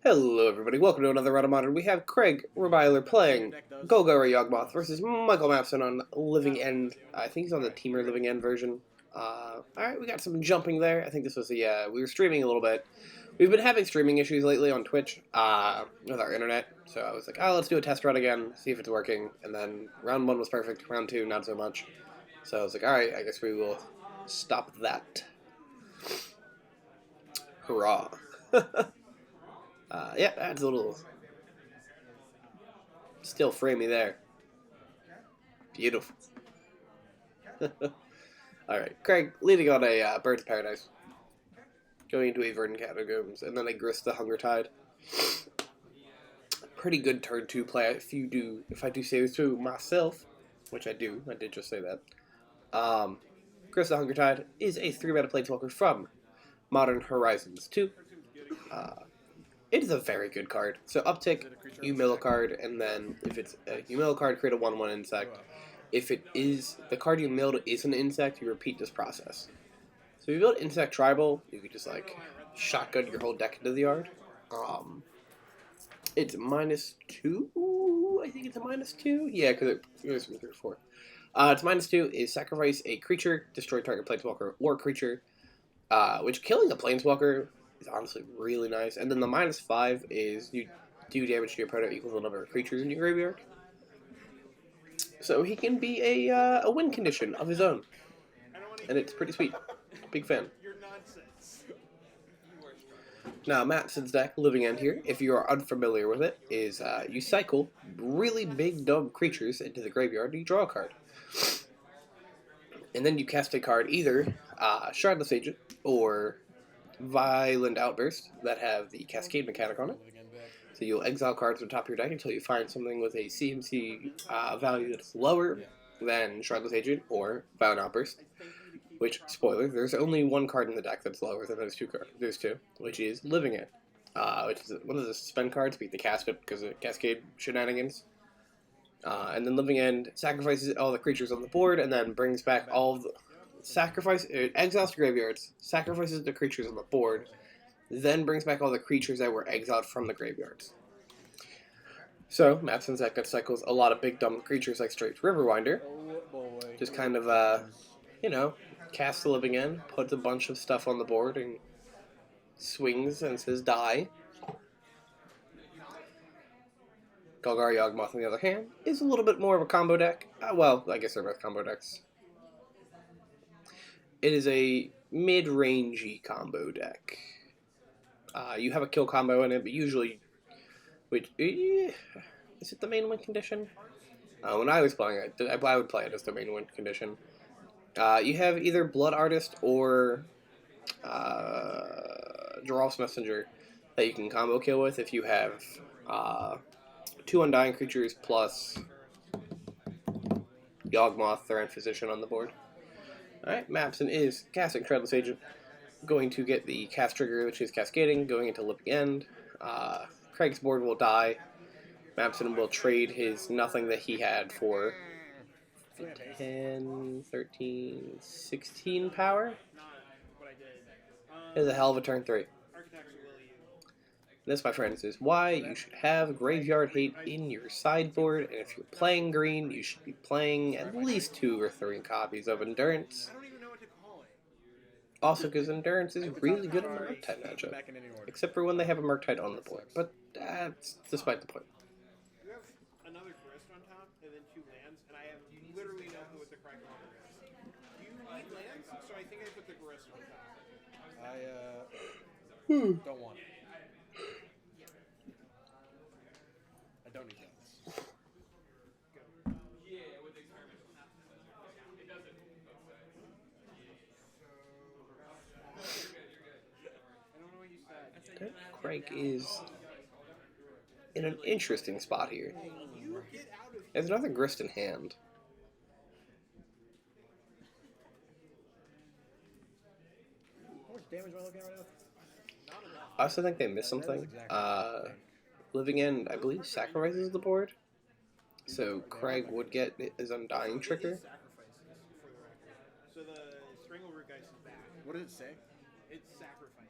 Hello everybody, welcome to another round of Modern. We have Craig Rebyler playing Yawgmoth versus Michael Mapson on Living End. I think he's on the Teamer Living End version. Alright, we got some jumping there. I think this was we were streaming a little bit. We've been having streaming issues lately on Twitch, with our internet. So I was like, oh, let's do a test run again, see if it's working. And then round 1 was perfect, round 2 not so much. So I was like, alright, I guess we will stop that. Hurrah. Yeah, that's a little still framey there. Beautiful. Alright, Craig leading on a Birds of Paradise. Going into a Verdant Catacombs, and then a Grist the Hunger Tide. Pretty good turn 2 play if I do say so myself, which I do. I did just say that. Grist the Hunger Tide is a 3-mana planeswalker from Modern Horizons 2. It is a very good card. So uptick, you mill a card, and then if it's you mill a card, create a 1/1 insect. If it is the card you milled is an insect, you repeat this process. So if you build insect tribal, you could just like shotgun your whole deck into the yard. It's -2. I think it's a -2. Yeah, because it goes from 3 to 4. It's -2 is sacrifice a creature, destroy target planeswalker or creature. Which killing a planeswalker is honestly really nice. And then the -5 is you do damage to your opponent equals the number of creatures in your graveyard. So he can be a win condition of his own. And it's pretty sweet. Big fan. Now, Matson's deck, Living End here, if you are unfamiliar with it, is you cycle really big dumb creatures into the graveyard and you draw a card. And then you cast a card, either Shardless Agent or Violent Outburst, that have the Cascade mechanic on it. So you'll exile cards on top of your deck until you find something with a CMC value that's lower than Shardless Agent or Violent Outburst. Which, spoiler, there's only one card in the deck that's lower than those two cards. There's two, which is Living End. Which is one of the suspend cards, beat the Cascade because of Cascade shenanigans. And then Living End sacrifices all the creatures on the board and then brings back all of the... exiles to graveyards, sacrifices the creatures on the board, then brings back all the creatures that were exiled from the graveyards. So, Matson's deck that cycles a lot of big dumb creatures like Straight Riverwinder. Just kind of, casts the Living End, puts a bunch of stuff on the board, and swings and says die. Golgari Yawgmoth, on the other hand, is a little bit more of a combo deck. Well, I guess they're both combo decks. It is a mid-rangey combo deck. You have a kill combo in it, but usually... is it the main win condition? When I was playing it, I would play it as the main win condition. You have either Blood Artist or Geralf's Messenger that you can combo kill with if you have 2 Undying creatures plus Yawgmoth, Thran Physician on the board. Alright, Mapson is casting Shardless Agent, going to get the cast trigger, which is Cascading, going into Living End. Craig's board will die. Mapson will trade his nothing that he had for 10, 13, 16 power. It is a hell of a turn 3. This, my friends, is why you should have Graveyard Hate in your sideboard, and if you're playing green, you should be playing at least 2 or 3 copies of Endurance. Also, because Endurance is really good in the Murktide matchup, except for when they have a Murktide on the board, but that's despite the point. You have another Grist on top, and then 2 lands, and I have literally no clue what the correct order is. Do you need lands? So I think I put the Grist on top. I don't want it. I don't need lands. I don't know what you said. Craig is in an interesting spot here. There's another Grist in hand. How much damage am I looking at right now? I also think they missed something. Living End, I believe, sacrifices the board. So Craig would get his Undying trigger. So the Strangleroot Geist is back. What does it say? It's sacrifice.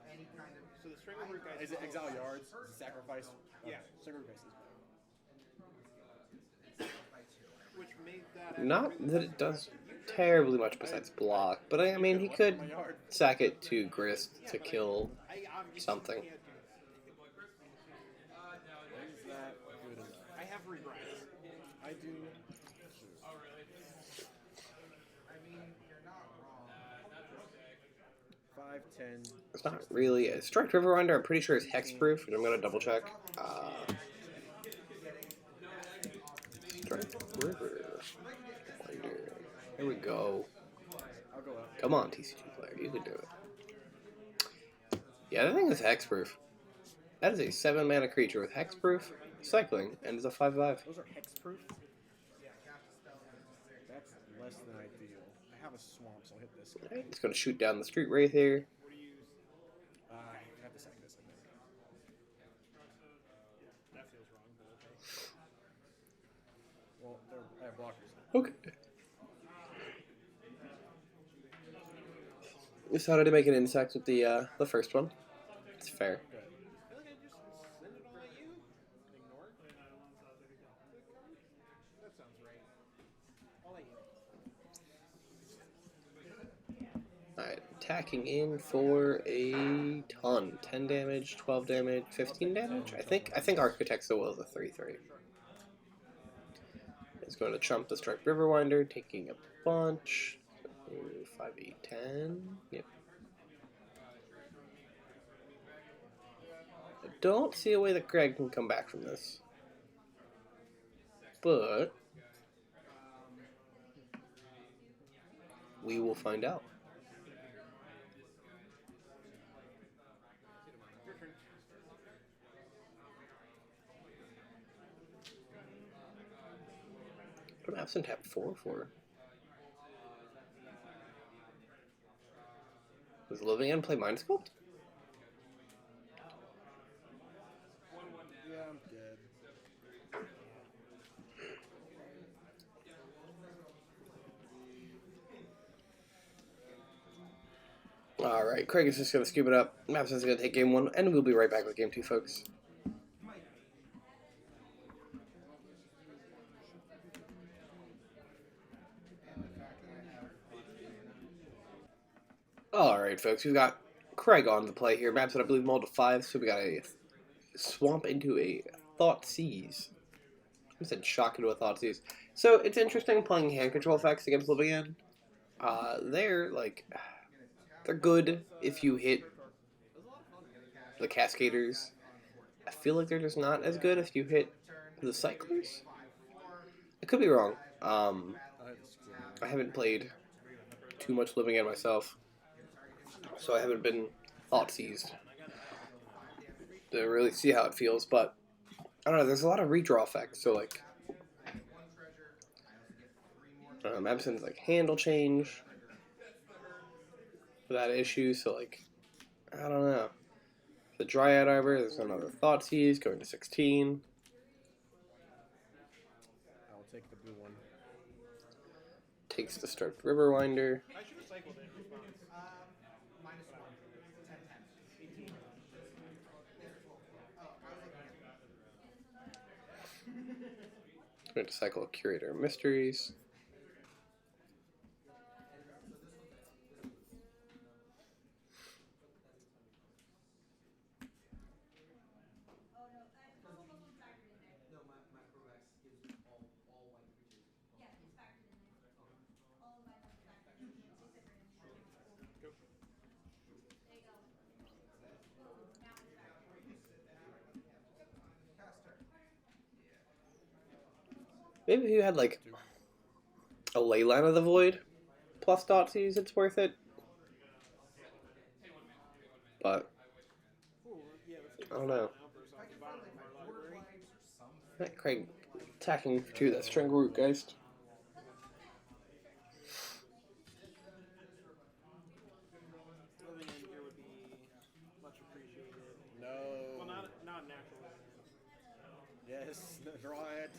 So the Strangleroot guys. Is it exile yards? Is it sacrifice? Yeah. Strangleroot guys is Which made that Not actually that it does terribly much besides block, but I mean, he could my yard. sack it to Grist to kill I obviously something. can't do that. Is that good enough? I have regrets. I do. Too. 5, 10. It's not really a Strike River Winder. I'm pretty sure it's hexproof, and I'm gonna double check. Strike River Winder. Here we go. I'll go out. Come on, TCG player, you can do it. Yeah, that thing is hexproof. That is a 7-mana creature with hexproof, cycling, and is a 5/5. Those are hexproof? That's less than ideal. I have a swamp, so I'll hit this guy. Right, it's gonna shoot down the street right here. What do you use? I have to sack this, I think. That feels wrong, but okay. Well, I have blockers. Okay. Decided to make an insect with the first one. It's fair. Good. I feel like I just send it all at you. Ignore. That sounds right. All at you. Alright, attacking in for a ton. 10 damage, 12 damage, 15 damage? I think Architect's the Will is a 3/3. It's going to chump the Strike River Winder, taking a bunch. 5, 8, 10. Yep. I don't see a way that Greg can come back from this. But we will find out. Your turn. What absent tap 4 for? Does Living End play Mind Sculpt? Yeah, I'm dead. Alright, Craig is just going to scoop it up. Mapson's going to take game 1, and we'll be right back with game 2, folks. Alright, folks, we've got Craig on the play here. Mapson, I believe, mold to 5, so we got a swamp into a Thoughtseize. I said shock into a Thoughtseize. So, it's interesting playing hand control effects against Living End. They're good if you hit the Cascaders. I feel like they're just not as good if you hit the Cyclers. I could be wrong. I haven't played too much Living End myself, so I haven't been Thoughtseized to really see how it feels, but I don't know, there's a lot of redraw effects, so like Abson's like handle change for that issue, so like I don't know. The Dryad Arbor, there's another Thoughtseize going to 16. I'll take the blue one. Takes the Striped River Winder. I should have cycled in response. Going to cycle Curator of Mysteries. Maybe if you had like a Leyline of the Void plus Thoughtseize, it's worth it. But Ooh, yeah, let's I don't know. Outburst off the bottom of our library. That Craig attacking for 2, that Strangleroot Geist. Living in here would be much appreciated. No. Well, not natural living in. Yes, draw it.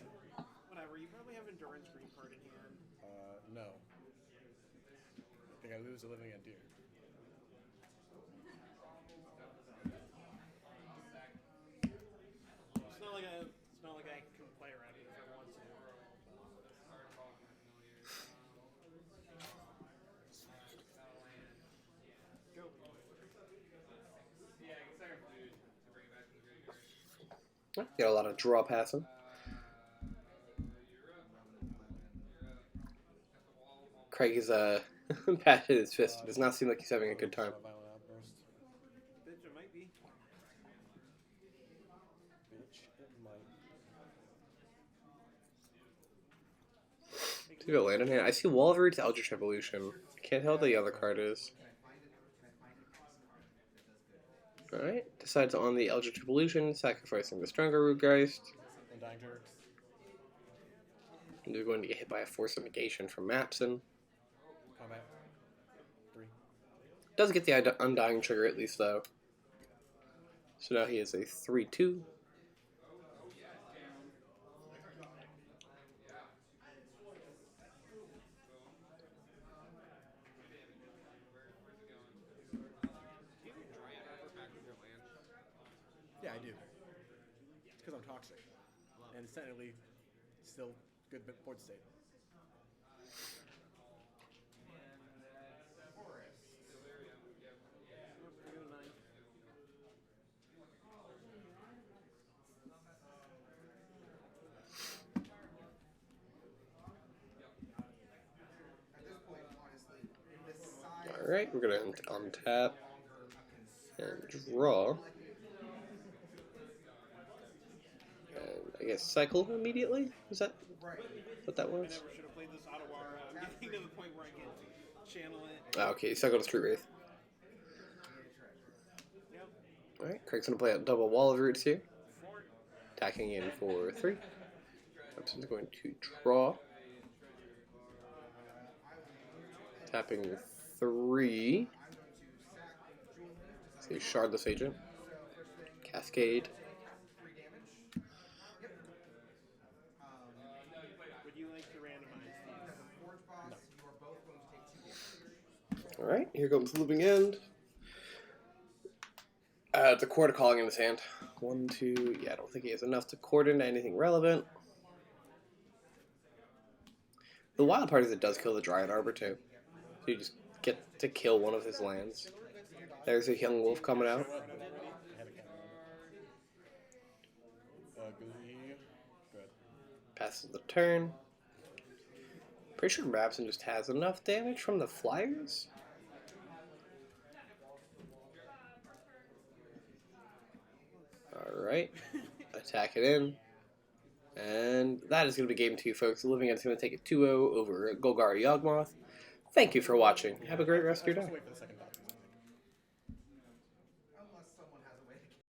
Whatever, you probably have Endurance Green card in hand. No. I think I lose a Living End here. Get a lot of draw passing. Craig is patting his fist. It does not seem like he's having a good time. Violent outburst. Bitch, it might be. Bitch, it might. See what land in hand. I see Wall of Roots, Eldritch Evolution. Can't tell what the other card is. Alright, decides on the Eldritch Evolution, sacrificing the stronger Rootgeist. Undying Trigger. And they're going to get hit by a Force of Negation from Mapson. Combat. 3. Does get the Undying Trigger at least, though. So now he is a 3-2. Yeah, I do. It's because I'm toxic. And it's technically still good board state. Alright, we're going to untap and draw. And I guess cycle immediately? Is that what that was? Never should have played this Ottawara. I'm getting to the point where I can channel it. Ah, okay, cycle to Street Wraith. Yep. Alright, Craig's going to play a double Wall of Roots here. Attacking in for 3. Thompson's going to draw. Tapping 3. So Shardless Agent. Cascade. Would you like to randomize these? Alright, here comes Looping End. It's a Quarter Calling in his hand. 1, 2, yeah, I don't think he has enough to court into anything relevant. The wild part is it does kill the Dryad Arbor too. So you just get to kill one of his lands. There's a Young Wolf coming out. Ugly. Good. Passes the turn. Pretty sure Mapson just has enough damage from the Flyers. Alright. Attack it in. And that is going to be game 2, folks. Living End's going to take it 2-0 over Golgari Yawgmoth. Thank you for watching. Have a great rest of your day. Wait for the second